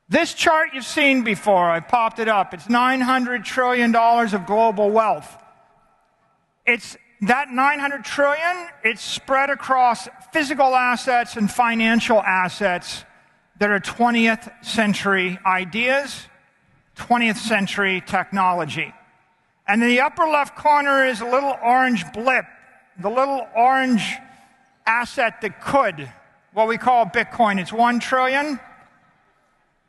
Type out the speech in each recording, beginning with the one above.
This chart you've seen before. I popped it up. It's $900 trillion of global wealth. It's that $900 trillion, it's spread across physical assets and financial assets that are 20th century ideas, 20th century technology. And in the upper left corner is a little orange blip, the little orange asset that could, what we call Bitcoin. It's $1 trillion.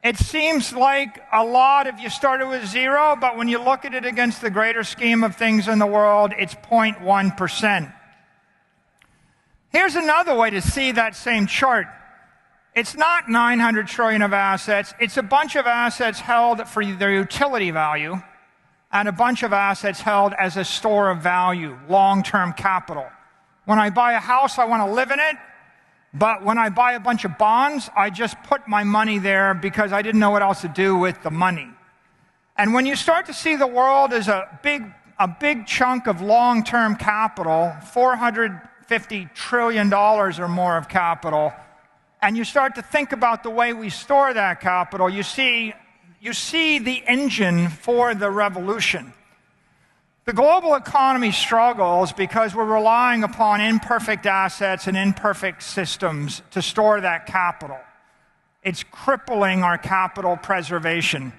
It seems like a lot if you started with zero, but when you look at it against the greater scheme of things in the world, it's 0.1%. Here's another way to see that same chart. It's not 900 trillion of assets. It's a bunch of assets held for their utility value and a bunch of assets held as a store of value, long-term capital. When I buy a house, I want to live in it. But when I buy a bunch of bonds, I just put my money there because I didn't know what else to do with the money. And when you start to see the world as a big chunk of long-term capital, $450 trillion or more of capital, and you start to think about the way we store that capital, you see the engine for the revolution. The global economy struggles because we're relying upon imperfect assets and imperfect systems to store that capital. It's crippling our capital preservation.